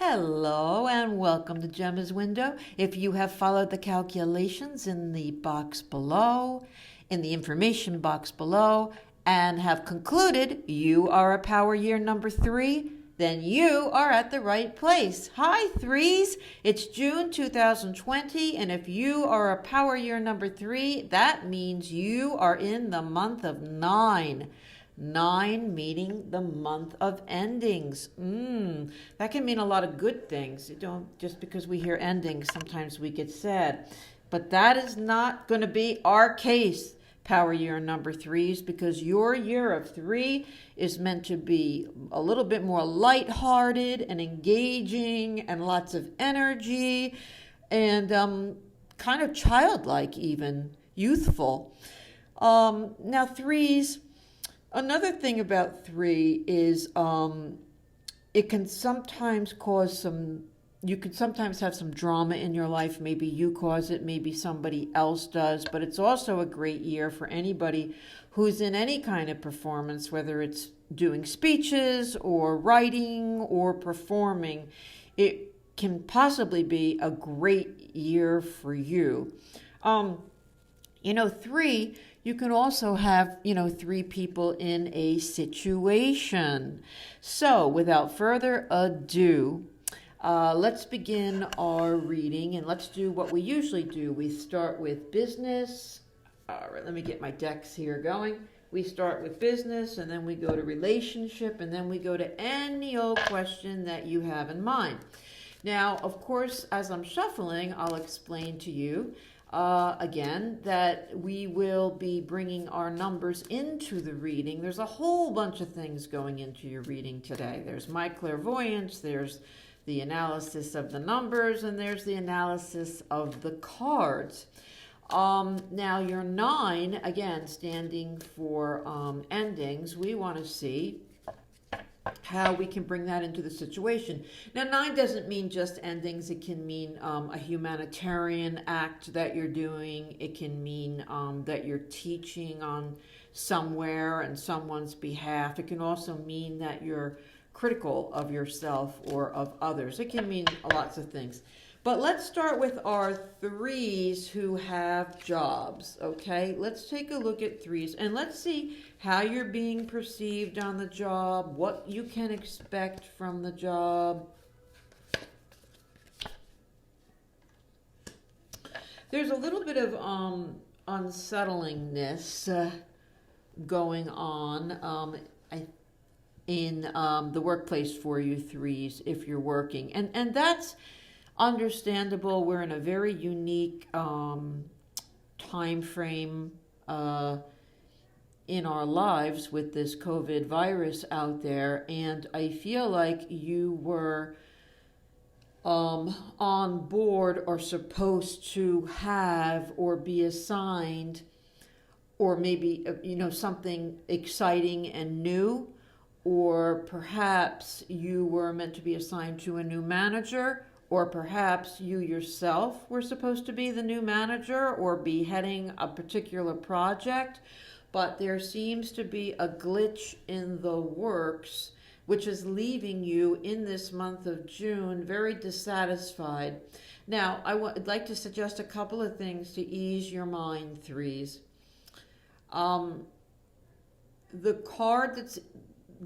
Hello and welcome to Gemma's Window. If you have followed the calculations in the box below, in the information box below, and have concluded you are a power year number 3, then you are at the right place. Hi, threes. It's June 2020, and if you are a power year number 3, that means you are in the month of 9. 9 meaning the month of endings. That can mean a lot of good things. You don't just because we hear endings, sometimes we get sad. But that is not going to be our case, power year number 3s, because your year of 3 is meant to be a little bit more lighthearted and engaging and lots of energy and kind of childlike, even youthful. Now, 3s. Another thing about 3 is it can sometimes you can sometimes have some drama in your life. Maybe you cause it, maybe somebody else does, but it's also a great year for anybody who's in any kind of performance, whether it's doing speeches or writing or performing. It can possibly be a great year for you. 3, you can also have, 3 people in a situation. So without further ado, let's begin our reading and let's do what we usually do. We start with business. All right, let me get my decks here going. We start with business and then we go to relationship and then we go to any old question that you have in mind. Now, of course, as I'm shuffling, I'll explain to you again that we will be bringing our numbers into the reading. There's a whole bunch of things going into your reading today. There's my clairvoyance, there's the analysis of the numbers, and there's the analysis of the cards. Now your 9, again, standing for endings, we want to see how we can bring that into the situation. Now, 9 doesn't mean just endings. It can mean a humanitarian act that you're doing. It can mean that you're teaching on somewhere and someone's behalf. It can also mean that you're critical of yourself or of others. It can mean lots of things. But let's start with our 3s who have jobs, okay? Let's take a look at 3s and let's see how you're being perceived on the job, what you can expect from the job. There's a little bit of unsettlingness going on in the workplace for you 3s if you're working. And that's understandable. We're in a very unique time frame in our lives with this COVID virus out there, and I feel like you were on board or supposed to have or be assigned or maybe something exciting and new, or perhaps you were meant to be assigned to a new manager, or perhaps you yourself were supposed to be the new manager or be heading a particular project, but there seems to be a glitch in the works, which is leaving you in this month of June very dissatisfied. Now, I'd like to suggest a couple of things to ease your mind, 3s. The card that's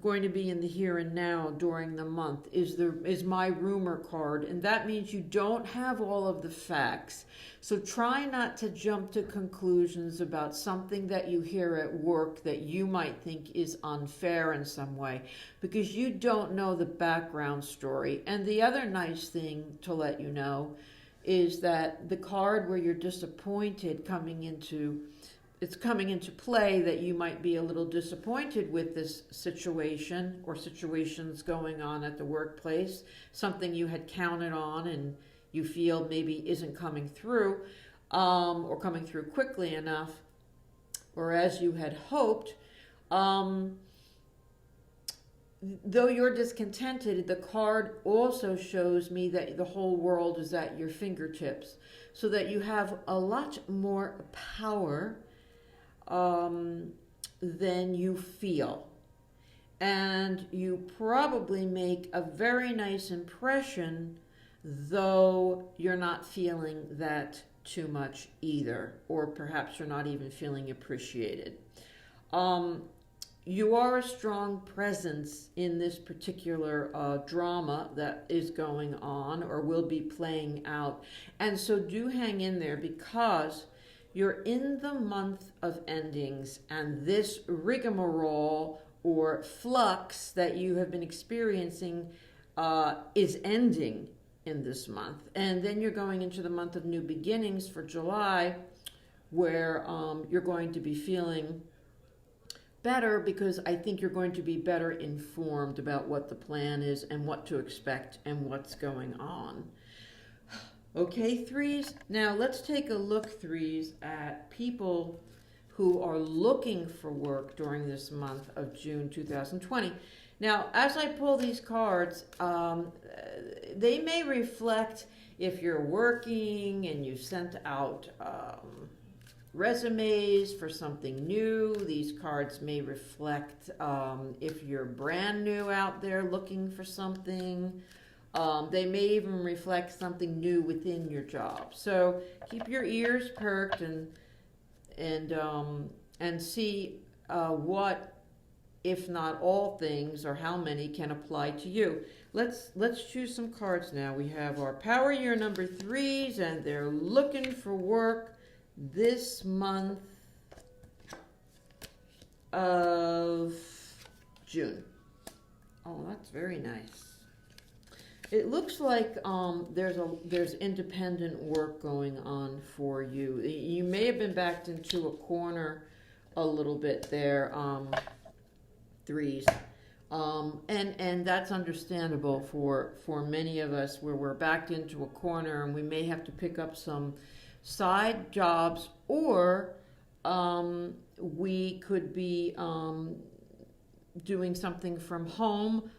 going to be in the here and now during the month is my rumor card, and that means you don't have all of the facts. So try not to jump to conclusions about something that you hear at work that you might think is unfair in some way, because you don't know the background story. And the other nice thing to let you know is that the card where you're disappointed coming into play, that you might be a little disappointed with this situation or situations going on at the workplace, something you had counted on and you feel maybe isn't coming through or coming through quickly enough or as you had hoped. Though you're discontented, the card also shows me that the whole world is at your fingertips, so that you have a lot more power than you feel. and you probably make a very nice impression, though you're not feeling that too much either, or perhaps you're not even feeling appreciated. You are a strong presence in this particular drama that is going on or will be playing out. And so do hang in there, because you're in the month of endings, and this rigmarole or flux that you have been experiencing is ending in this month. And then you're going into the month of new beginnings for July, where you're going to be feeling better, because I think you're going to be better informed about what the plan is and what to expect and what's going on. Okay, threes. Now let's take a look, threes, at people who are looking for work during this month of June 2020. Now, as I pull these cards, they may reflect if you're working and you sent out resumes for something new. These cards may reflect if you're brand new out there looking for something. They may even reflect something new within your job. So keep your ears perked and see what, if not all things, or how many can apply to you. Let's choose some cards now. We have our power year number threes, and they're looking for work this month of June. Oh, that's very nice. It looks like there's independent work going on for you. You may have been backed into a corner a little bit there, threes. And that's understandable for many of us, where we're backed into a corner and we may have to pick up some side jobs, or we could be doing something from home,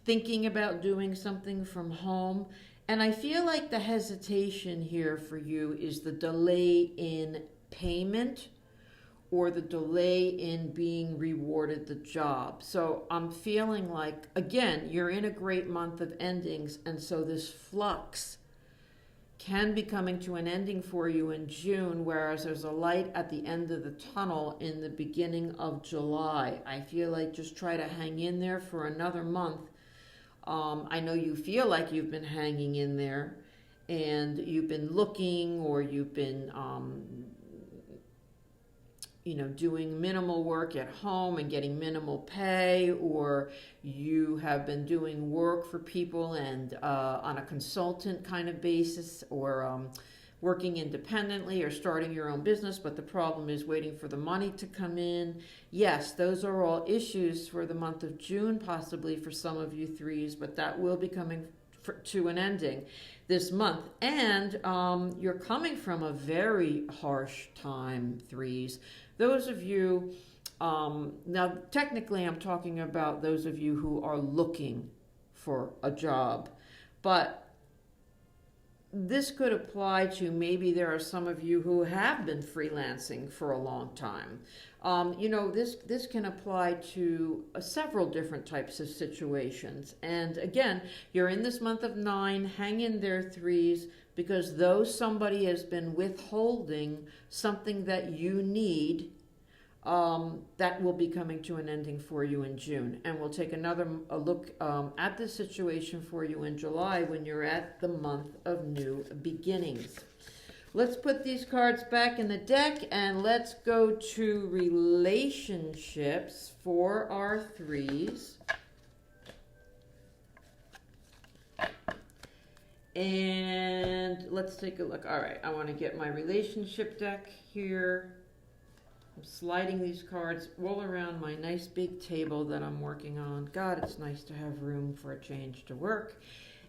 thinking about doing something from home. And I feel like the hesitation here for you is the delay in payment, or the delay in being rewarded the job. So I'm feeling like, again, you're in a great month of endings, and so this flux can be coming to an ending for you in June, whereas there's a light at the end of the tunnel in the beginning of July. I feel like just try to hang in there for another month. I know you feel like you've been hanging in there, and you've been looking, or you've been doing minimal work at home and getting minimal pay, or you have been doing work for people and on a consultant kind of basis, or working independently, or starting your own business, but the problem is waiting for the money to come in. Yes, those are all issues for the month of June, possibly for some of you threes, but that will be coming to an ending this month. And you're coming from a very harsh time, threes. Those of you, now technically I'm talking about those of you who are looking for a job, but this could apply to, maybe there are some of you who have been freelancing for a long time. This can apply to several different types of situations. And again, you're in this month of 9, hang in there, threes, because though somebody has been withholding something that you need, that will be coming to an ending for you in June. And we'll take a look at the situation for you in July, when you're at the month of new beginnings. Let's put these cards back in the deck, and let's go to relationships for our threes. And let's take a look. All right, I want to get my relationship deck here. I'm sliding these cards all around my nice big table that I'm working on. God, it's nice to have room for a change to work.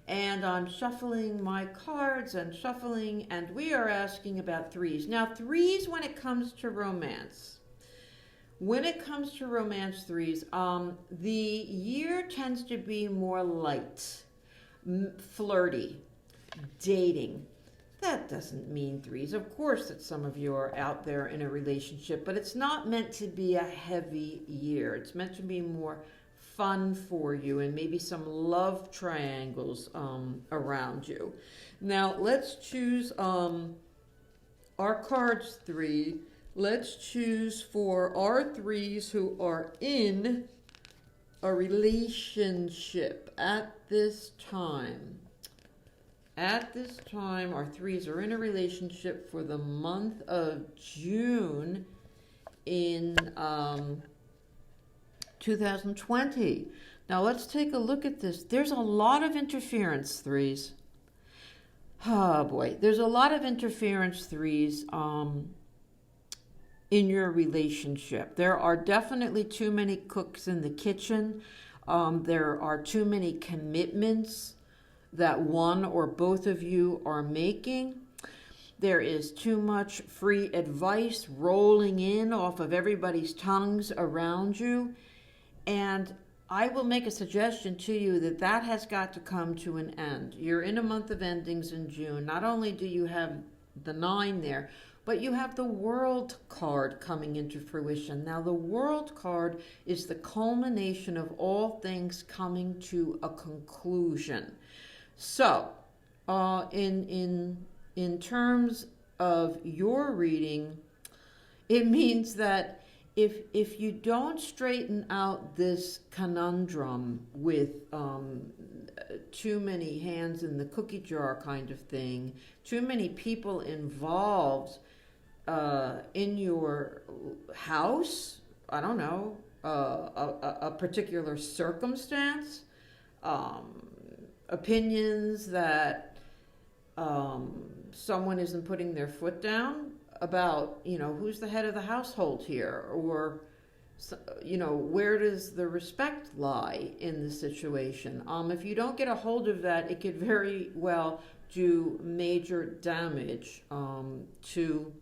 And I'm shuffling my cards and shuffling, and we are asking about threes. Now, threes, when it comes to romance. When it comes to romance, threes, the year tends to be more light, flirty, dating. That doesn't mean threes. Of course that some of you are out there in a relationship, but it's not meant to be a heavy year. It's meant to be more fun for you and maybe some love triangles around you. Now let's choose our cards three. Let's choose for our threes who are in a relationship at this time. At this time, our threes are in a relationship for the month of June in 2020. Now let's take a look at this. There's a lot of interference, threes. Oh boy, there's a lot of interference, threes, in your relationship. There are definitely too many cooks in the kitchen. There are too many commitments that one or both of you are making. There is too much free advice rolling in off of everybody's tongues around you. And I will make a suggestion to you that that has got to come to an end. You're in a month of endings in June. Not only do you have the 9 there, but you have the World card coming into fruition. Now, the World card is the culmination of all things coming to a conclusion. So, in terms of your reading, it means that if you don't straighten out this conundrum with too many hands in the cookie jar kind of thing, too many people involved in your house, I don't know, a particular circumstance, opinions that someone isn't putting their foot down about, who's the head of the household here, or, where does the respect lie in the situation. If you don't get a hold of that, it could very well do major damage to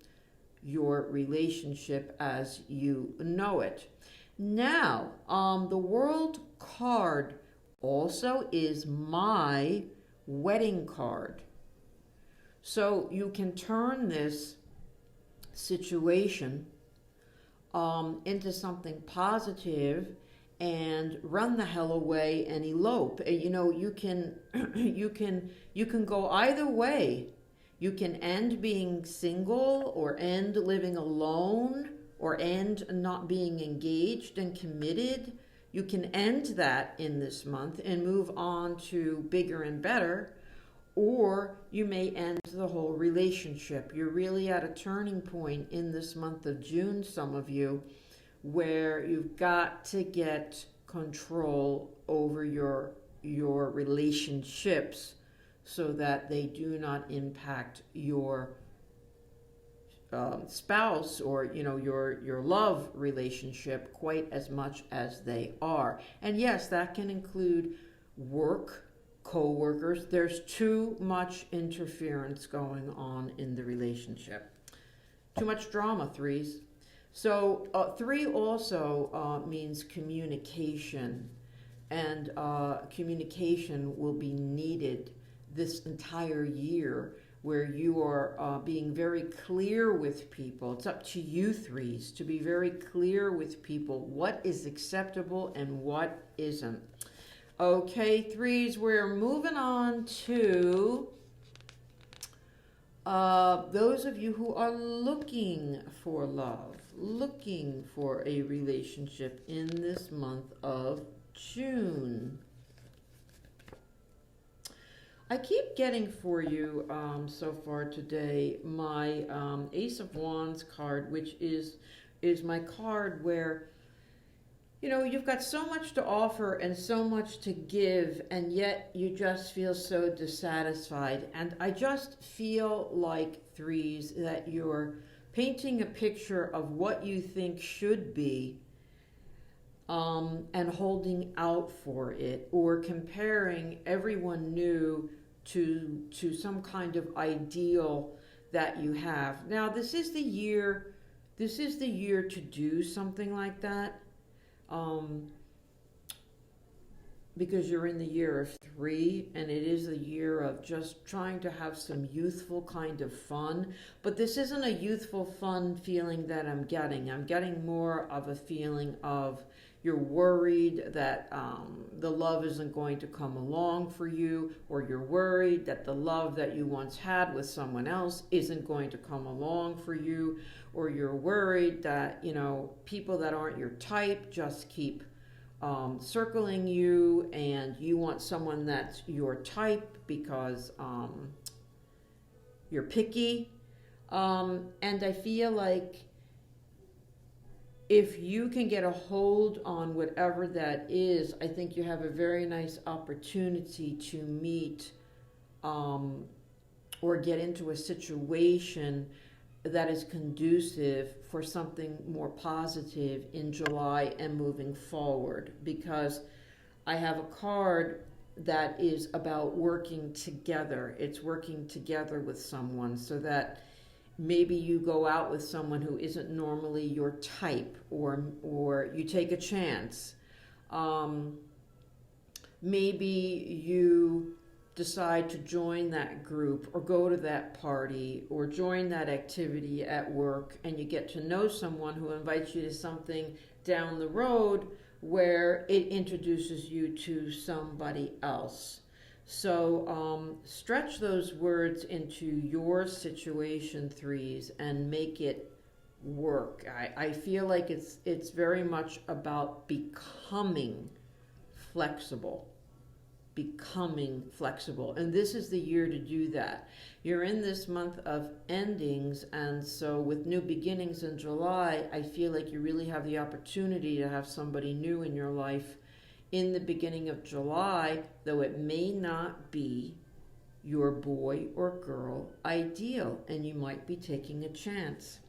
your relationship as you know it. Now, the World card also is my wedding card. So you can turn this situation into something positive and run the hell away and elope. You can you can go either way. You can end being single, or end living alone, or end not being engaged and committed. You can end that in this month and move on to bigger and better, or you may end the whole relationship. You're really at a turning point in this month of June, some of you, where you've got to get control over your relationships so that they do not impact your spouse or your love relationship quite as much as they are. And yes, that can include work, co-workers. There's too much interference going on in the relationship. Too much drama, threes. So 3 also means communication, and communication will be needed this entire year, where you are being very clear with people. It's up to you, threes, to be very clear with people what is acceptable and what isn't. Okay, threes, we're moving on to those of you who are looking for love, looking for a relationship in this month of June. I keep getting for you so far today my Ace of Wands card, which is my card where, you've got so much to offer and so much to give, and yet you just feel so dissatisfied. And I just feel like, threes, that you're painting a picture of what you think should be, and holding out for it, or comparing everyone new to some kind of ideal that you have. Now, this is the year to do something like that, because you're in the year of 3, and it is a year of just trying to have some youthful kind of fun. But this isn't a youthful fun feeling that I'm getting. I'm getting more of a feeling of, you're worried that the love isn't going to come along for you, or you're worried that the love that you once had with someone else isn't going to come along for you, or you're worried that, people that aren't your type just keep circling you, and you want someone that's your type because you're picky. And I feel like if you can get a hold on whatever that is, I think you have a very nice opportunity to meet or get into a situation that is conducive for something more positive in July and moving forward. Because I have a card that is about working together. It's working together with someone, so that maybe you go out with someone who isn't normally your type, or you take a chance. Maybe you decide to join that group, or go to that party, or join that activity at work, and you get to know someone who invites you to something down the road where it introduces you to somebody else. So stretch those words into your situation, threes, and make it work. I feel like it's very much about becoming flexible. And this is the year to do that. You're in this month of endings, and so with new beginnings in July, I feel like you really have the opportunity to have somebody new in your life in the beginning of July, though it may not be your boy or girl ideal, and you might be taking a chance.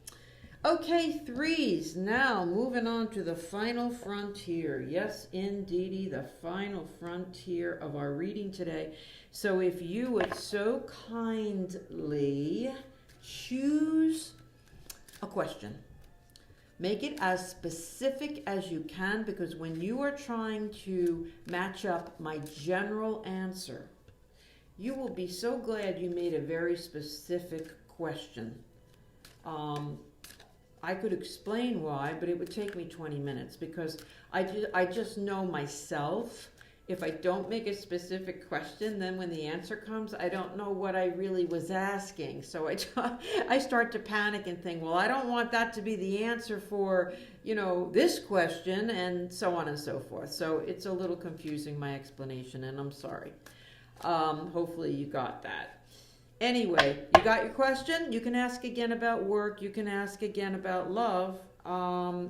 Okay, threes, now moving on to the final frontier. Yes, indeedy, the final frontier of our reading today. So if you would so kindly choose a question. Make it as specific as you can, because when you are trying to match up my general answer, you will be so glad you made a very specific question. I could explain why, but it would take me 20 minutes, because I just know myself. If I don't make a specific question, then when the answer comes, I don't know what I really was asking. So I start to panic and think, well, I don't want that to be the answer for, this question, and so on and so forth. So it's a little confusing, my explanation, and I'm sorry. Hopefully you got that. Anyway, you got your question? You can ask again about work. You can ask again about love.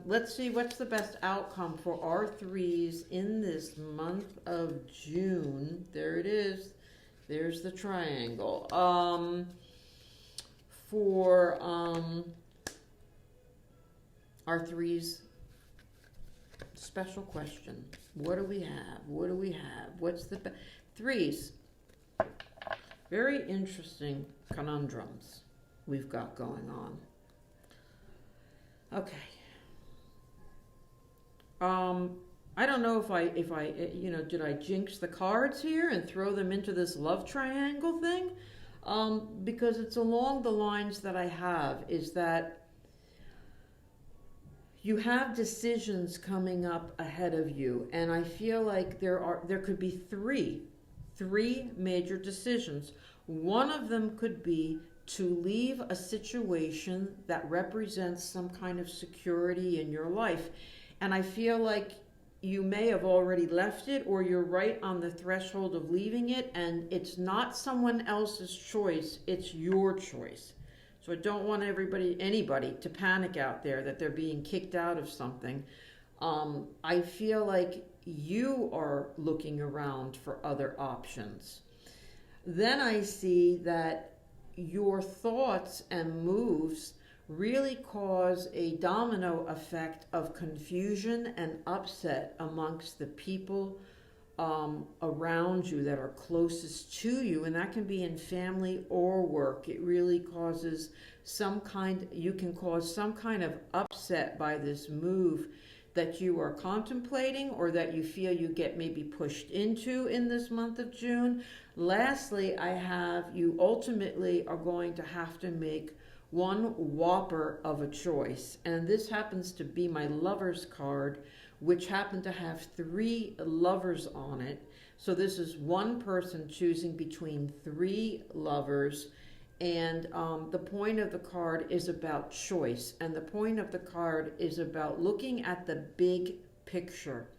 Let's see what's the best outcome for our threes in this month of June. There it is. There's the triangle. For our threes, special question. What do we have? What's the threes? Very interesting conundrums we've got going on. Okay. I don't know if I did I jinx the cards here and throw them into this love triangle thing? Because it's along the lines that I have, is that you have decisions coming up ahead of you, and I feel like there could be three major decisions. One of them could be to leave a situation that represents some kind of security in your life. And I feel like you may have already left it, or you're right on the threshold of leaving it, and it's not someone else's choice, it's your choice. So I don't want anybody to panic out there that they're being kicked out of something. I feel like you are looking around for other options. Then I see that your thoughts and moves really cause a domino effect of confusion and upset amongst the people around you that are closest to you, and that can be in family or work. It really causes you can cause some kind of upset by this move that you are contemplating, or that you feel you get maybe pushed into in this month of June. Lastly, I have you ultimately are going to have to make one whopper of a choice. And this happens to be my Lover's card, which happened to have 3 lovers on it. So this is one person choosing between 3 lovers. And the point of the card is about choice. And the point of the card is about looking at the big picture.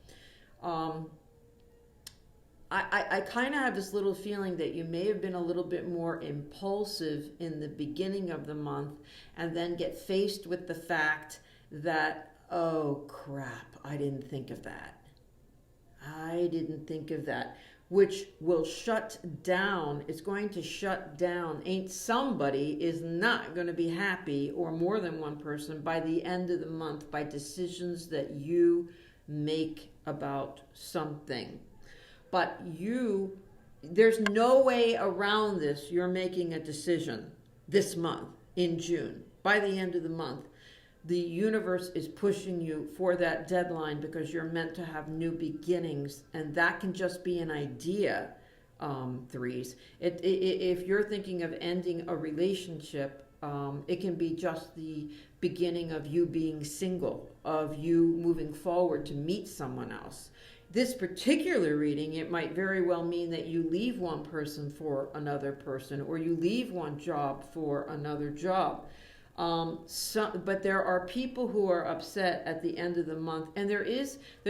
I kind of have this little feeling that you may have been a little bit more impulsive in the beginning of the month and then get faced with the fact that, oh crap, I didn't think of that. I didn't think of that, which will shut down. It's going to shut down. Somebody is not going to be happy, or more than one person, by the end of the month by decisions that you make about something. But there's no way around this. You're making a decision this month in June. By the end of the month, the universe is pushing you for that deadline because you're meant to have new beginnings, and that can just be an idea, threes. If you're thinking of ending a relationship, it can be just the beginning of you being single, of you moving forward to meet someone else. This particular reading, it might very well mean that you leave one person for another person, or you leave one job for another job. But there are people who are upset at the end of the month, and there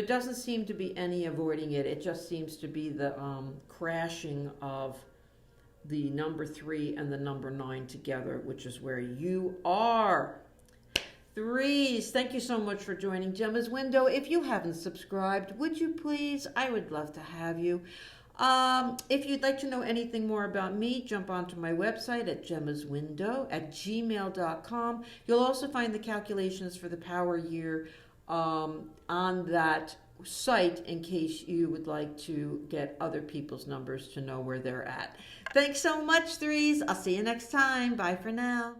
doesn't seem to be any avoiding it. It just seems to be the crashing of the number 3 and the number 9 together, which is where you are. Threes, thank you so much for joining Gemma's Window. If you haven't subscribed, would you please? I would love to have you. If you'd like to know anything more about me, jump onto my website at gemmaswindow@gmail.com. You'll also find the calculations for the power year on that site in case you would like to get other people's numbers to know where they're at. Thanks so much, threes. I'll see you next time. Bye for now.